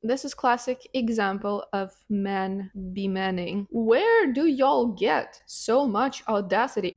This is classic example of men be manning. Where do y'all get so much audacity?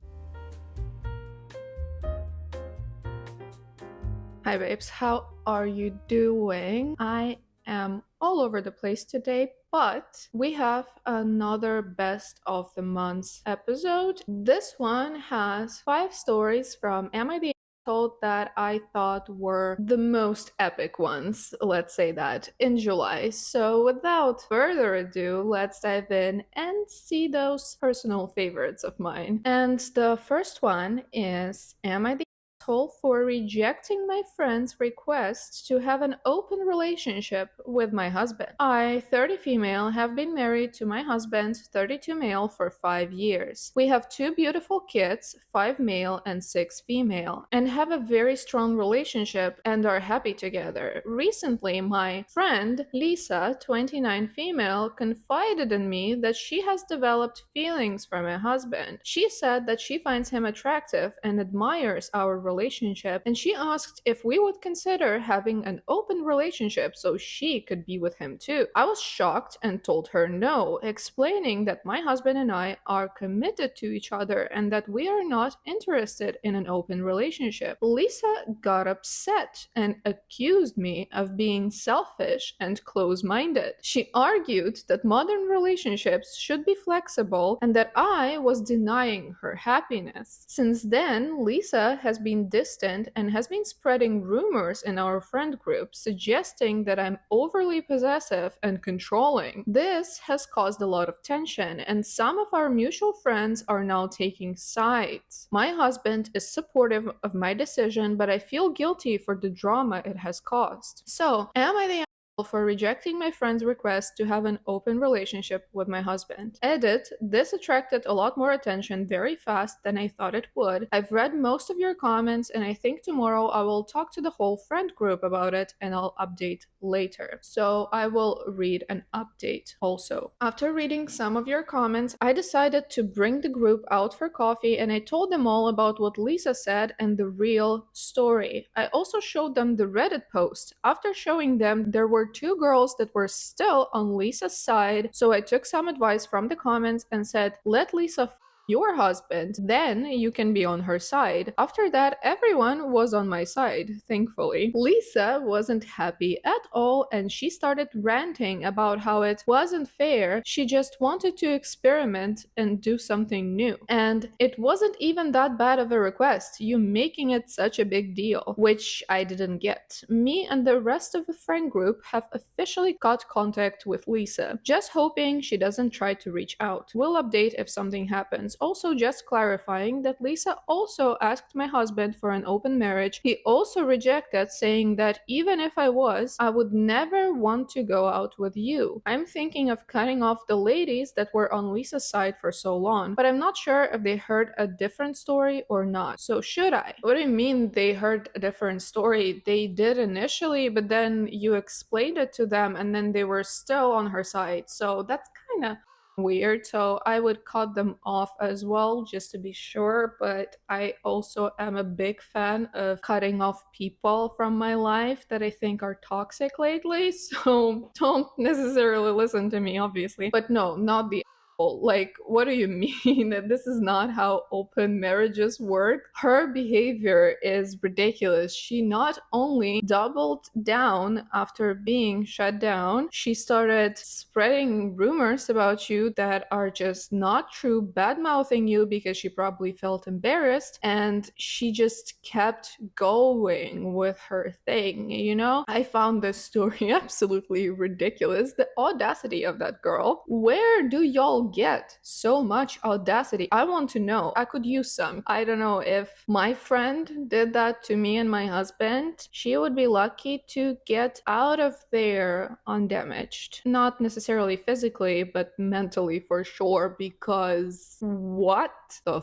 Hi babes, how are you doing? I am all over the place today, but we have another best of the months episode. This one has 5 stories from Am I the Told that I thought were the most epic ones, let's say that, in July. So without further ado, let's dive in and see those personal favorites of mine. And the first one is Am I the asshole for rejecting my friend's request to have an open relationship with my husband? I, 30 female, have been married to my husband, 32 male, for 5 years. We have 2 beautiful kids, 5 male and 6 female, and have a very strong relationship and are happy together. Recently, my friend Lisa, 29 female, confided in me that she has developed feelings for my husband. She said that she finds him attractive and admires our relationship, and she asked if we would consider having an open relationship so she could be with him too. I was shocked and told her no, explaining that my husband and I are committed to each other and that we are not interested in an open relationship. Lisa got upset and accused me of being selfish and close-minded. She argued that modern relationships should be flexible and that I was denying her happiness. Since then, Lisa has been distant and has been spreading rumors in our friend group suggesting that I'm overly possessive and controlling. This has caused a lot of tension, and some of our mutual friends are now taking sides. My husband is supportive of my decision, but I feel guilty for the drama it has caused. So, am I the for rejecting my friend's request to have an open relationship with my husband? Edit, this attracted a lot more attention very fast than I thought it would. I've read most of your comments and I think tomorrow I will talk to the whole friend group about it and I'll update later. So I will read an update also. After reading some of your comments, I decided to bring the group out for coffee and I told them all about what Lisa said and the real story. I also showed them the Reddit post. After showing them, there were 2 girls that were still on Lisa's side, so I took some advice from the comments and said, let Lisa your husband, then you can be on her side. After that, everyone was on my side, thankfully. Lisa wasn't happy at all and she started ranting about how it wasn't fair. She just wanted to experiment and do something new. And it wasn't even that bad of a request, you making it such a big deal, which I didn't get. Me and the rest of the friend group have officially got contact with Lisa, just hoping she doesn't try to reach out. We'll update if something happens. Also, just clarifying that Lisa also asked my husband for an open marriage. He also rejected, saying that even if I was, I would never want to go out with you. I'm thinking of cutting off the ladies that were on Lisa's side for so long, but I'm not sure if they heard a different story or not. So should I? What do you mean they heard a different story? They did initially, but then you explained it to them and then they were still on her side. So that's kind of weird, so I would cut them off as well just to be sure. But I also am a big fan of cutting off people from my life that I think are toxic lately, so don't necessarily listen to me, obviously. But no, not the like, what do you mean that this is not how open marriages work? Her behavior is ridiculous. She not only doubled down after being shut down, she started spreading rumors about you that are just not true, bad mouthing you because she probably felt embarrassed, and she just kept going with her thing, you know? I found this story absolutely ridiculous. The audacity of that girl. Where do y'all get so much audacity? I want to know. I could use some. I don't know, if my friend did that to me and my husband, she would be lucky to get out of there undamaged. Not necessarily physically, but mentally for sure, because what the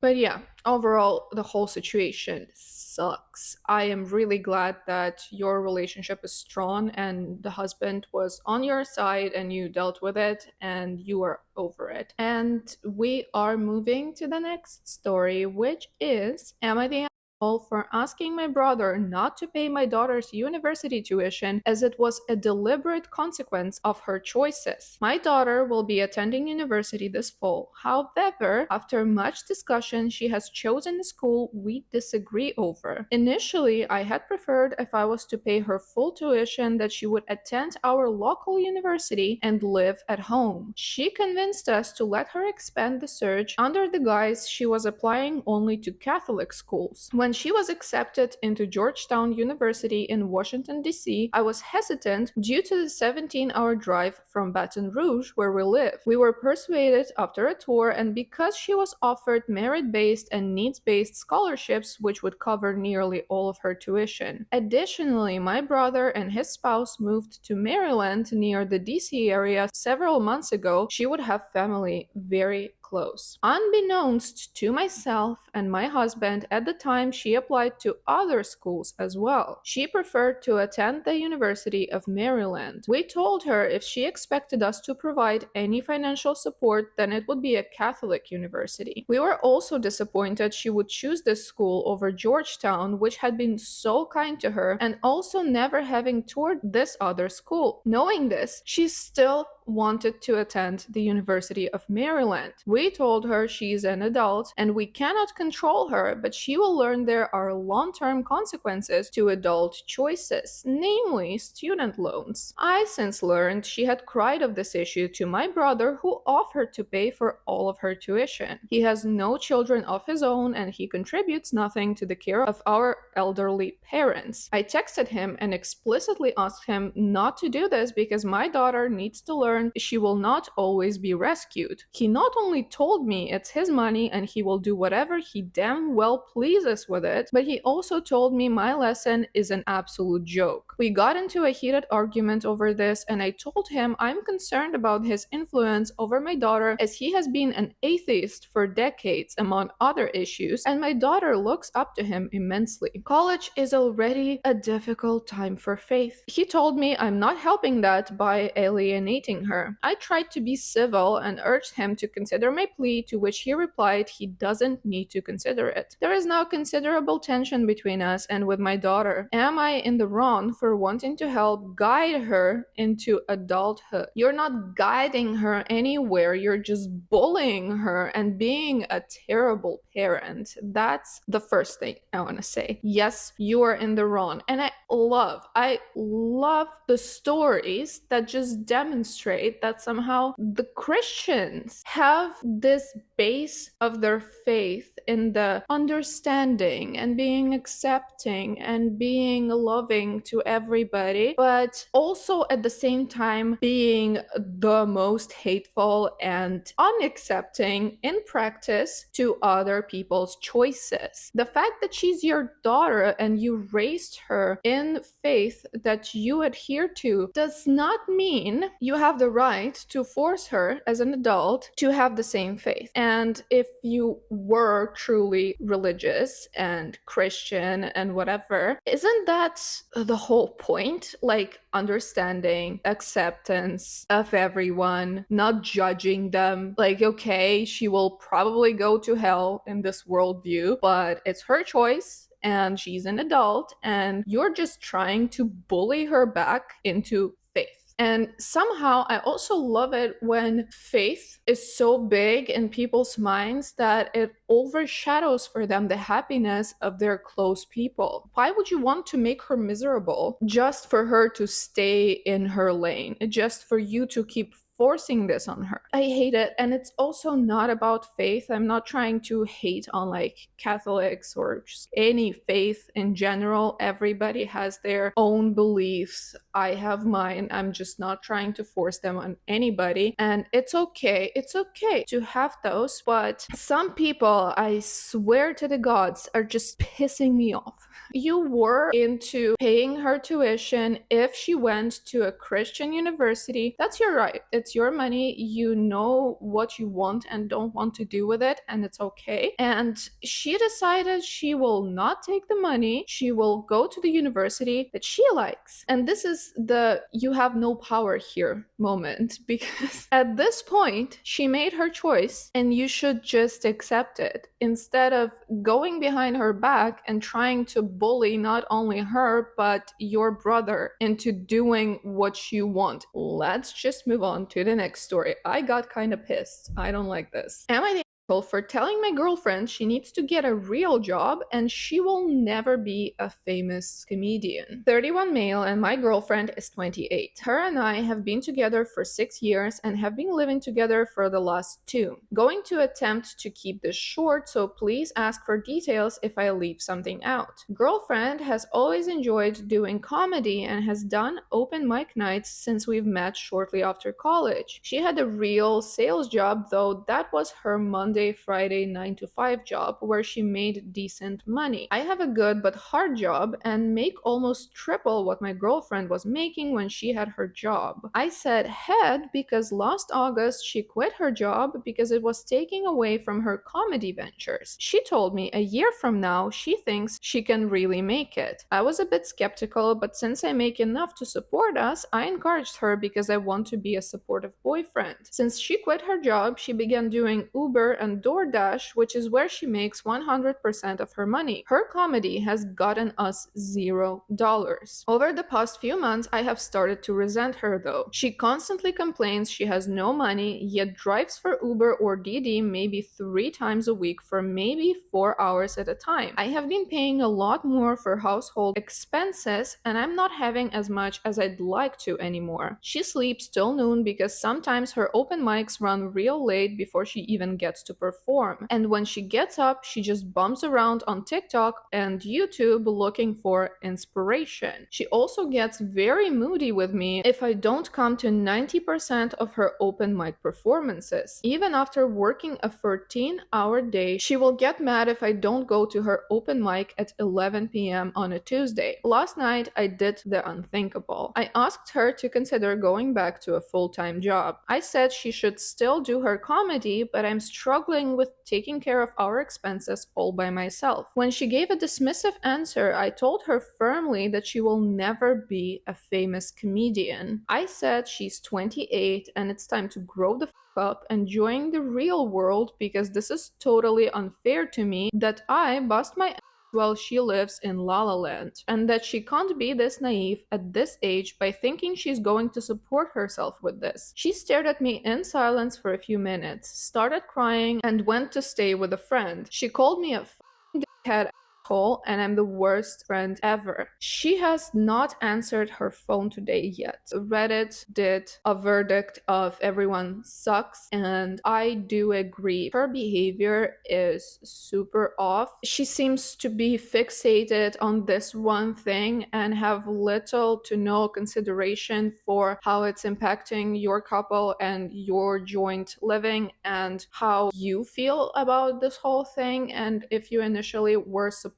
but yeah, overall, the whole situation sucks. I am really glad that your relationship is strong and the husband was on your side and you dealt with it and you are over it. And we are moving to the next story, which is Am I the all for asking my brother not to pay my daughter's university tuition, as it was a deliberate consequence of her choices. My daughter will be attending university this fall. However, after much discussion, she has chosen a school we disagree over. Initially, I had preferred if I was to pay her full tuition that she would attend our local university and live at home. She convinced us to let her expand the search under the guise she was applying only to Catholic schools. When she was accepted into Georgetown University in Washington, D.C., I was hesitant due to the 17-hour drive from Baton Rouge, where we live. We were persuaded after a tour, and because she was offered merit-based and needs-based scholarships, which would cover nearly all of her tuition. Additionally, my brother and his spouse moved to Maryland near the DC area several months ago. She would have family very close. Unbeknownst to myself and my husband, at the time she applied to other schools as well. She preferred to attend the University of Maryland. We told her if she expected us to provide any financial support, then it would be a Catholic university. We were also disappointed she would choose this school over Georgetown, which had been so kind to her, and also never having toured this other school. Knowing this, she still wanted to attend the University of Maryland. We told her she's an adult and we cannot control her, but she will learn there are long-term consequences to adult choices, namely student loans. I since learned she had cried of this issue to my brother, who offered to pay for all of her tuition. He has no children of his own and he contributes nothing to the care of our elderly parents. I texted him and explicitly asked him not to do this because my daughter needs to learn she will not always be rescued. He not only told me it's his money and he will do whatever he damn well pleases with it, but he also told me my lesson is an absolute joke. We got into a heated argument over this, and I told him I'm concerned about his influence over my daughter, as he has been an atheist for decades among other issues, and my daughter looks up to him immensely. College is already a difficult time for faith. He told me I'm not helping that by alienating her. I tried to be civil and urged him to consider my plea, to which he replied he doesn't need to consider it. There is now considerable tension between us and with my daughter. Am I in the wrong for wanting to help guide her into adulthood? You're not guiding her anywhere, you're just bullying her and being a terrible parent. That's the first thing I want to say. Yes, you are in the wrong. And I love the stories that just demonstrate that somehow the Christians have this base of their faith in the understanding and being accepting and being loving to everybody, but also at the same time being the most hateful and unaccepting in practice to other people's choices. The fact that she's your daughter and you raised her in faith that you adhere to does not mean you have the right to force her as an adult to have the same faith. And if you were truly religious and Christian and whatever, isn't that the whole point? Like understanding, acceptance of everyone, not judging them. Like, okay, she will probably go to hell in this worldview, but it's her choice. And she's an adult, and you're just trying to bully her back into faith. And somehow I also love it when faith is so big in people's minds that it overshadows for them the happiness of their close people. Why would you want to make her miserable just for her to stay in her lane, just for you to keep forcing this on her? I hate it. And it's also not about faith. I'm not trying to hate on like Catholics or just any faith in general. Everybody has their own beliefs. I have mine. I'm just not trying to force them on anybody. And it's okay. It's okay to have those. But some people, I swear to the gods, are just pissing me off. You were into paying her tuition if she went to a Christian university. That's your right. it's your money. You know what you want and don't want to do with it, and it's okay. And she decided she will not take the money. She will go to the university that she likes. And this is the you have no power here moment, because at this point, she made her choice and you should just accept it instead of going behind her back and trying to bully not only her, but your brother into doing what you want. Let's just move on to the next story. I got kind of pissed. I don't like this. Am I the for telling my girlfriend she needs to get a real job and she will never be a famous comedian? 31 male and my girlfriend is 28. Her and I have been together for 6 years and have been living together for the last 2. Going to attempt to keep this short, so please ask for details if I leave something out. Girlfriend has always enjoyed doing comedy and has done open mic nights since we've met shortly after college. She had a real sales job, though that was her Monday, Friday 9 to 5 job where she made decent money. I have a good but hard job and make almost triple what my girlfriend was making when she had her job. I said head because last August she quit her job because it was taking away from her comedy ventures. She told me a year from now she thinks she can really make it. I was a bit skeptical, but since I make enough to support us, I encouraged her because I want to be a supportive boyfriend. Since she quit her job, she began doing Uber and DoorDash, which is where she makes 100% of her money. Her comedy has gotten us $0. Over the past few months, I have started to resent her though. She constantly complains she has no money, yet drives for Uber or DD maybe 3 times a week for maybe 4 hours at a time. I have been paying a lot more for household expenses and I'm not having as much as I'd like to anymore. She sleeps till noon because sometimes her open mics run real late before she even gets to perform. And when she gets up, she just bumps around on TikTok and YouTube looking for inspiration. She also gets very moody with me if I don't come to 90% of her open mic performances. Even after working a 14-hour day, she will get mad if I don't go to her open mic at 11 p.m. on a Tuesday. Last night, I did the unthinkable. I asked her to consider going back to a full-time job. I said she should still do her comedy, but I'm struggling with taking care of our expenses all by myself. When she gave a dismissive answer, I told her firmly that she will never be a famous comedian. I said she's 28 and it's time to grow the up and join the real world because this is totally unfair to me that I bust my while she lives in La La Land, and that she can't be this naive at this age by thinking she's going to support herself with this. She stared at me in silence for a few minutes, started crying, and went to stay with a friend. She called me a f***ing dickhead asshole, and I'm the worst friend ever. She has not answered her phone today yet. Reddit did a verdict of everyone sucks, and I do agree. Her behavior is super off. She seems to be fixated on this one thing and have little to no consideration for how it's impacting your couple and your joint living and how you feel about this whole thing. And if you initially were supportive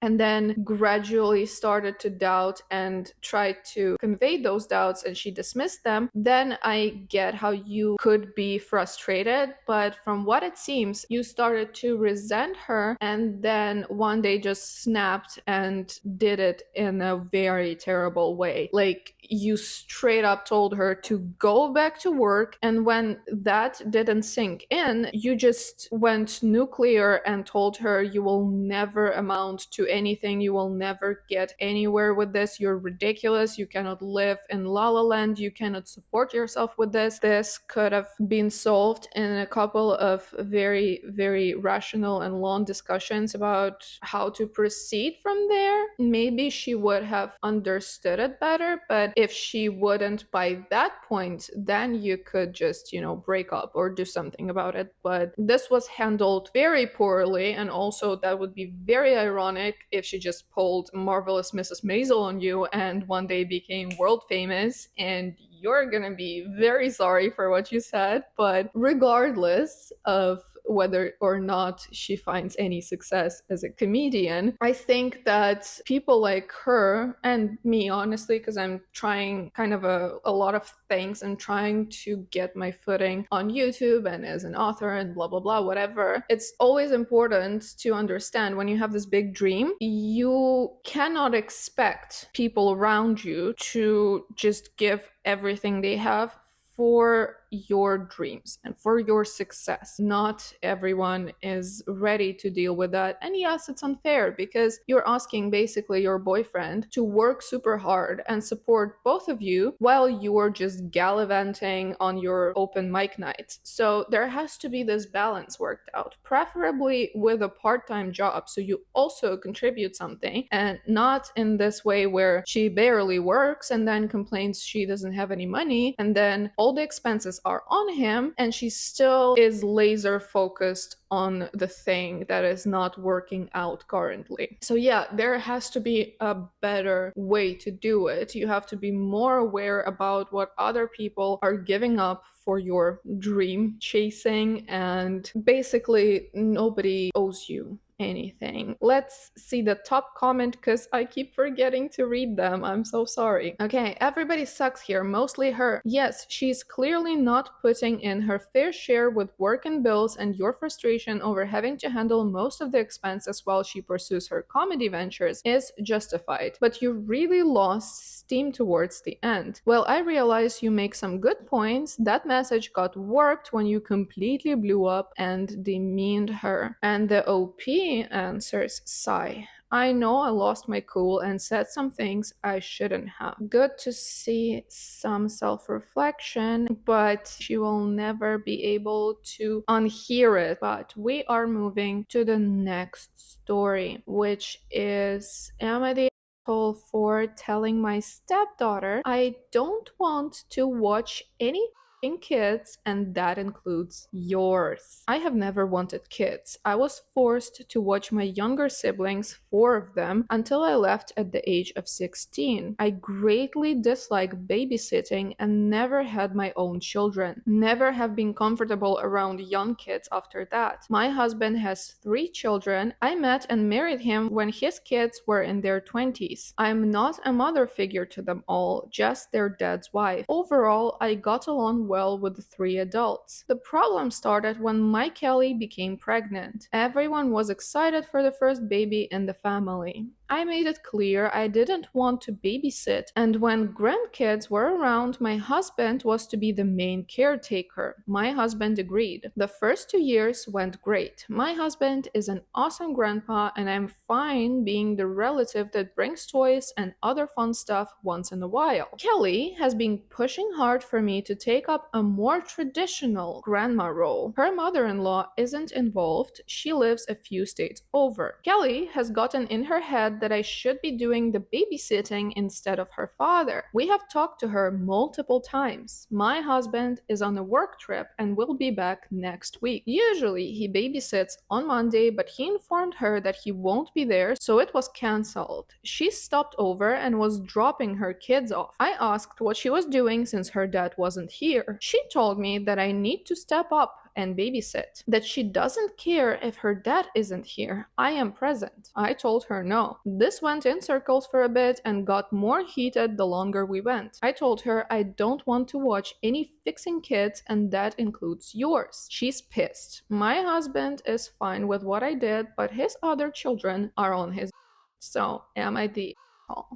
and then gradually started to doubt and tried to convey those doubts and she dismissed them, then I get how you could be frustrated. But from what it seems, you started to resent her and then one day just snapped and did it in a very terrible way. Like, you straight up told her to go back to work, and when that didn't sink in, you just went nuclear and told her you will never amount to anything, you will never get anywhere with this, you're ridiculous, you cannot live in La La Land, you cannot support yourself with this. This could have been solved in a couple of very, very rational and long discussions about how to proceed from there. Maybe she would have understood it better, but if she wouldn't by that point, then you could just, break up or do something about it. But this was handled very poorly, and also that would be very ironic if she just pulled Marvelous Mrs. Maisel on you and one day became world famous, and you're gonna be very sorry for what you said. But regardless of whether or not she finds any success as a comedian. I think that people like her and me, honestly, because I'm trying kind of a lot of things and trying to get my footing on YouTube and as an author and blah, blah, blah, whatever. It's always important to understand when you have this big dream, you cannot expect people around you to just give everything they have for your dreams and for your success. Not everyone is ready to deal with that. And yes, it's unfair because you're asking basically your boyfriend to work super hard and support both of you while you're just gallivanting on your open mic nights. So there has to be this balance worked out, preferably with a part-time job so you also contribute something, and not in this way where she barely works and then complains she doesn't have any money, and then all the expenses are on him and she still is laser focused on the thing that is not working out currently. So yeah, there has to be a better way to do it. You have to be more aware about what other people are giving up for your dream chasing, and basically nobody owes you anything. Let's see the top comment because I keep forgetting to read them. I'm so sorry. Okay, everybody sucks here, mostly her. Yes, she's clearly not putting in her fair share with work and bills, and your frustration over having to handle most of the expenses while she pursues her comedy ventures is justified. But you really lost steam towards the end. Well, I realize you make some good points. That message got worked when you completely blew up and demeaned her. And the OP answers, sigh. I know I lost my cool and said some things I shouldn't have. Good to see some self-reflection, but she will never be able to unhear it. But we are moving to the next story, which is Amity for telling my stepdaughter I don't want to watch any kids, and that includes yours. I have never wanted kids. I was forced to watch my younger siblings, 4 of them, until I left at the age of 16. I greatly dislike babysitting and never had my own children. Never have been comfortable around young kids after that. My husband has 3 children. I met and married him when his kids were in their 20s. I'm not a mother figure to them all, just their dad's wife. Overall, I got along well with the 3 adults. The problem started when my Kelly became pregnant. Everyone was excited for the first baby in the family. I made it clear I didn't want to babysit, and when grandkids were around, my husband was to be the main caretaker. My husband agreed. The first 2 years went great. My husband is an awesome grandpa, and I'm fine being the relative that brings toys and other fun stuff once in a while. Kelly has been pushing hard for me to take up a more traditional grandma role. Her mother-in-law isn't involved. She lives a few states over. Kelly has gotten in her head that I should be doing the babysitting instead of her father. We have talked to her multiple times. My husband is on a work trip and will be back next week. Usually he babysits on Monday, but he informed her that he won't be there, so it was cancelled. She stopped over and was dropping her kids off. I asked what she was doing since her dad wasn't here. She told me that I need to step up and babysit, that she doesn't care if her dad isn't here. I am present. I told her no. This went in circles for a bit and got more heated the longer we went. I told her I don't want to watch any fixing kids, and that includes yours. She's pissed. My husband is fine with what I did, but his other children are on his. So am I the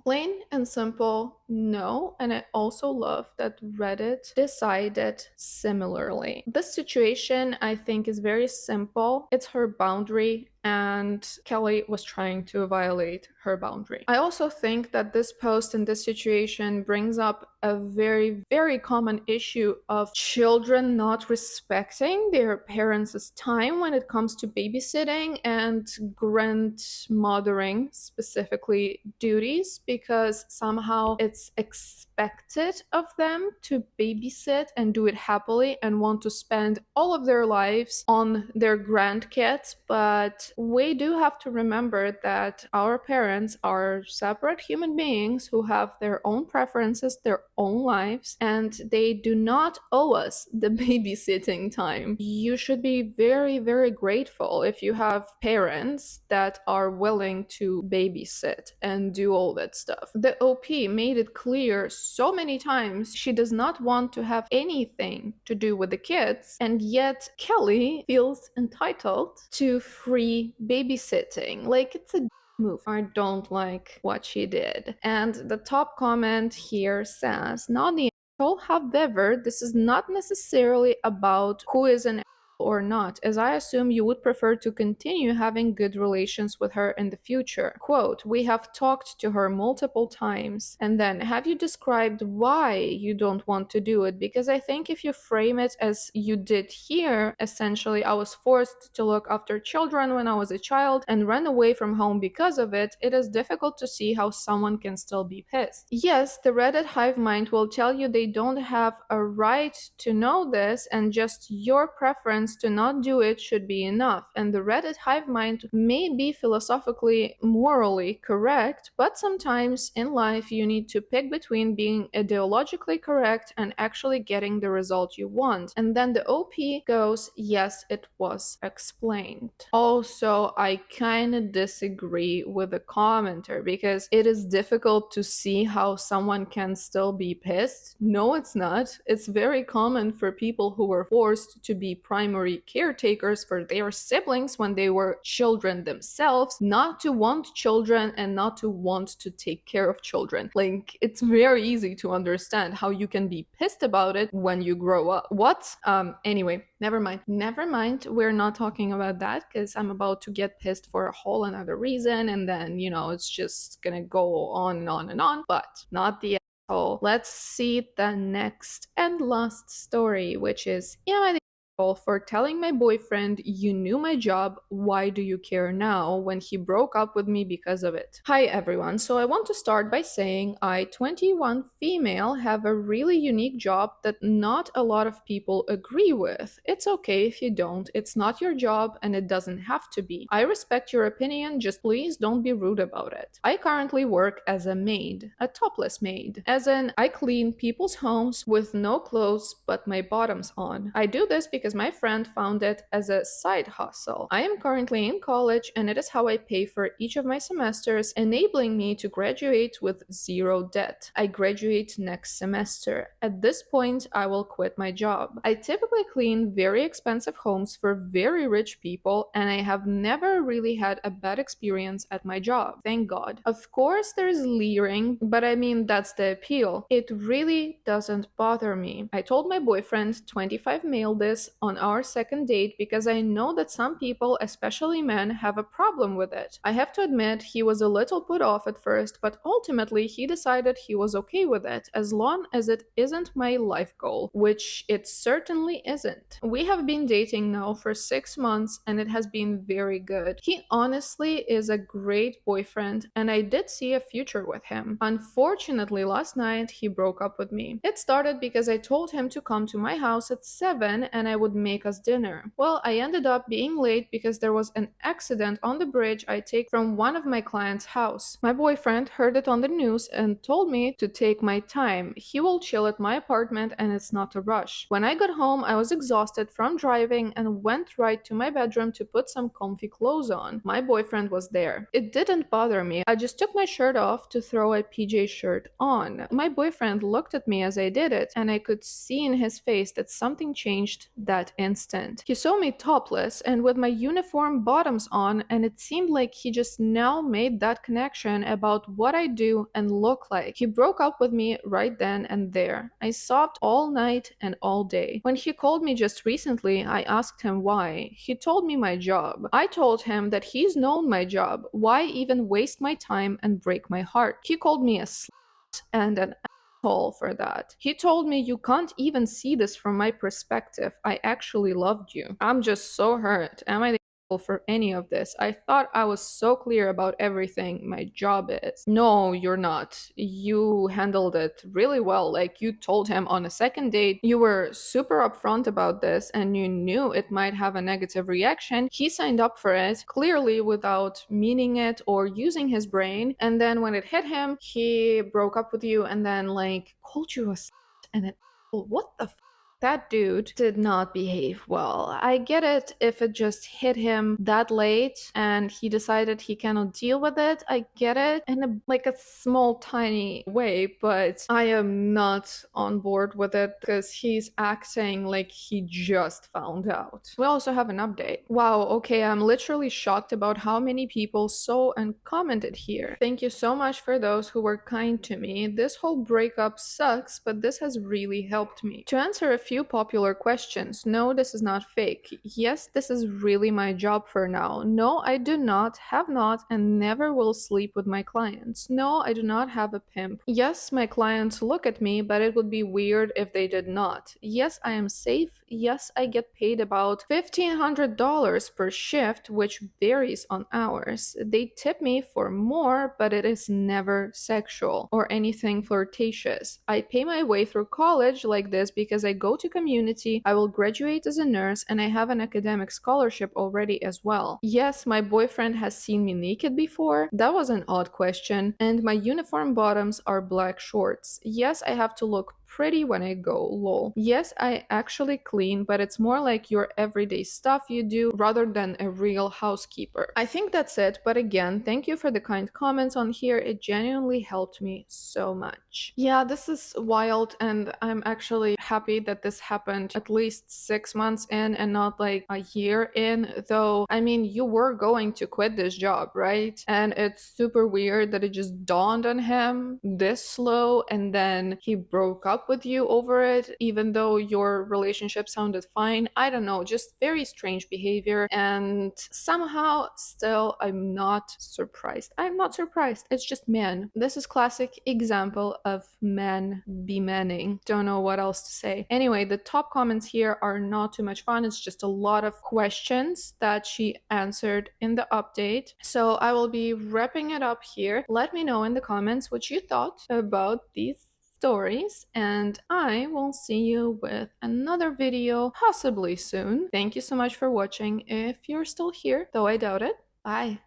plain and simple, no. And I also love that Reddit decided similarly. This situation, I think, is very simple. It's her boundary, and Kelly was trying to violate her boundary. I also think that this post in this situation brings up a very, very common issue of children not respecting their parents' time when it comes to babysitting and grandmothering, specifically duties, because somehow it's expected of them to babysit and do it happily and want to spend all of their lives on their grandkids, but we do have to remember that our parents are separate human beings who have their own preferences, their own lives, and they do not owe us the babysitting time. You should be very, very grateful if you have parents that are willing to babysit and do all that stuff. The OP made it clear so many times she does not want to have anything to do with the kids, and yet Kelly feels entitled to free babysitting. Like, it's a move. I don't like what she did. And the top comment here says, not the asshole. However, this is not necessarily about who is an or not, as I assume you would prefer to continue having good relations with her in the future. Quote, we have talked to her multiple times. And then, have you described why you don't want to do it? Because I think if you frame it as you did here, essentially, I was forced to look after children when I was a child and ran away from home because of it, it is difficult to see how someone can still be pissed. Yes, the Reddit hive mind will tell you they don't have a right to know this, and just your preference to not do it should be enough. And the Reddit hive mind may be philosophically, morally correct, but sometimes in life you need to pick between being ideologically correct and actually getting the result you want. And then the OP goes, yes, it was explained. Also, I kind of disagree with the commenter because it is difficult to see how someone can still be pissed. No, it's not. It's very common for people who were forced to be primary caretakers for their siblings when they were children themselves, not to want children and not to want to take care of children. Like, it's very easy to understand how you can be pissed about it when you grow up. What? Anyway, never mind. Never mind. We're not talking about that because I'm about to get pissed for a whole another reason, and then, it's just gonna go on and on and on, but not the asshole. Let's see the next and last story, which is, am I the asshole for telling my boyfriend you knew my job, why do you care now, when he broke up with me because of it? Hi everyone, so I want to start by saying I, 21 female, have a really unique job that not a lot of people agree with. It's okay if you don't, it's not your job and it doesn't have to be. I respect your opinion, just please don't be rude about it. I currently work as a maid, a topless maid, as in I clean people's homes with no clothes but my bottoms on. I do this because my friend found it as a side hustle. I am currently in college and it is how I pay for each of my semesters, enabling me to graduate with zero debt. I graduate next semester. At this point, I will quit my job. I typically clean very expensive homes for very rich people, and I have never really had a bad experience at my job, thank God. Of course, there's leering, but I mean, that's the appeal. It really doesn't bother me. I told my boyfriend, 25 male, this on our second date because I know that some people, especially men, have a problem with it. I have to admit, he was a little put off at first, but ultimately he decided he was okay with it as long as it isn't my life goal, which it certainly isn't. We have been dating now for 6 months and it has been very good. He honestly is a great boyfriend and I did see a future with him. Unfortunately, last night he broke up with me. It started because I told him to come to my house at 7 and I would make us dinner. Well, I ended up being late because there was an accident on the bridge I take from one of my clients' house. My boyfriend heard it on the news and told me to take my time. He will chill at my apartment and it's not a rush. When I got home, I was exhausted from driving and went right to my bedroom to put some comfy clothes on. My boyfriend was there. It didn't bother me. I just took my shirt off to throw a PJ shirt on. My boyfriend looked at me as I did it, and I could see in his face that something changed that instant. He saw me topless and with my uniform bottoms on, and it seemed like he just now made that connection about what I do and look like. He broke up with me right then and there. I sobbed all night and all day. When he called me just recently, I asked him why. He told me my job. I told him that he's known my job. Why even waste my time and break my heart? He called me a slut and an asshole for that. He told me you can't even see this from my perspective. I actually loved you. I'm just so hurt. Am I the for any of this. I thought I was so clear about everything my job is. No, you're not. You handled it really well. Like, you told him on a second date, you were super upfront about this and you knew it might have a negative reaction. He signed up for it clearly without meaning it or using his brain. And then when it hit him, he broke up with you and then like called you a and it, what the that dude did not behave well. I get it if it just hit him that late and he decided he cannot deal with it. I get it in a small tiny way, but I am not on board with it because he's acting like he just found out. We also have an update. Wow, okay, I'm literally shocked about how many people saw and commented here. Thank you so much for those who were kind to me. This whole breakup sucks, but this has really helped me. To answer a few popular questions. No, this is not fake. Yes, this is really my job for now. No, I do not, have not, and never will sleep with my clients. No, I do not have a pimp. Yes, my clients look at me, but it would be weird if they did not. Yes, I am safe. Yes, I get paid about $1,500 per shift, which varies on hours. They tip me for more, but it is never sexual or anything flirtatious. I pay my way through college like this because I go to community, I will graduate as a nurse, and I have an academic scholarship already as well. Yes, my boyfriend has seen me naked before. That was an odd question. And my uniform bottoms are black shorts. Yes, I have to look pretty when I go, lol. Yes, I actually clean, but it's more like your everyday stuff you do rather than a real housekeeper. I think that's it, but again, thank you for the kind comments on here. It genuinely helped me so much. Yeah, this is wild, and I'm actually happy that this happened at least 6 months in and not like a year in, though, I mean, you were going to quit this job, right? And it's super weird that it just dawned on him this slow, and then he broke up with you over it, even though your relationship sounded fine. I don't know, just very strange behavior, and somehow still I'm not surprised. I'm not surprised. It's just men. This is classic example of men be-manning. Don't know what else to say. Anyway, the top comments here are not too much fun. It's just a lot of questions that she answered in the update. So I will be wrapping it up here. Let me know in the comments what you thought about these stories, and I will see you with another video possibly soon. Thank you so much for watching if you're still here, though I doubt it. Bye.